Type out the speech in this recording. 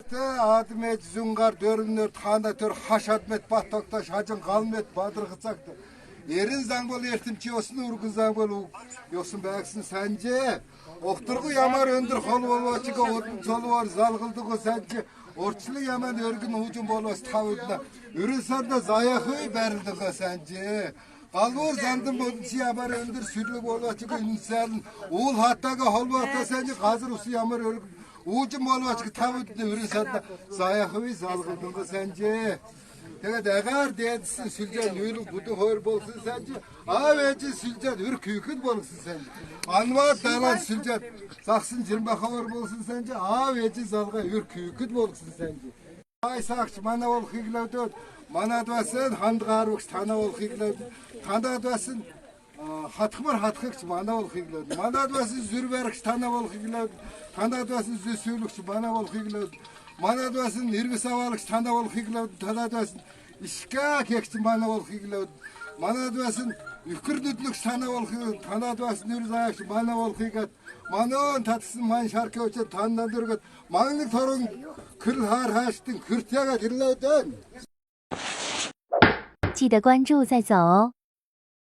Адмет зунгаар дөрөнөр таанда төр хашадмет баттогташ хажин галмет бадрагцагт. Ерэн зан бол эртэмчи өснө үргэн зан бол ёсон байгсан санжээ. Охторгу ямар өндөр хол болвачиг удын цолвор залгалдаг санжээ. Урчлаг ямар өргөн хүжин болвас тавдна. Ерэн сарда заяхүй байрлдаг санжээ. Галуур зандан бодси ямар өндөр сүлэг болвачиг инсаал уул хатаага холбоотой санжээ газар ус ямар өргөн Ужин болвачиг тавд ерэн сарда заяхүй залгалдаг санжээ. Тэгээд агаар дээдсэн сүлжээ нүүрэг бүдэн хойр болсон санжээ. Аав ээж сүлжээд өр күйхэд болсон санжээ. Анвар дараа сүлжээд загсан жирмбахаар болсон санжээ. Аав ээж залгаа өр күйхэд болсон санжээ. Ай сагч манай болохыг лавдод манад басан хандгаарвч танаа болохыг лавд танаад басан хатхмар хатхагч манай болохыг лавд манад басан зүр баригч танаа болохыг лавд танаад басан зүсүүлэгч манай болохыг лавд манад басан нэрвэс аваалагч танаа болохыг лавд танаад басан ишка хэгч манай болохыг лавд манад басан өхөр нүдлэгч танаа болохыг танаад басан нэр заагч манай болохыг манон татсан ман шаркөөч танаа дөргөд магныг торон кэр хаар хаштын кэртяга тэрлөөдөн 记得关注再走哦。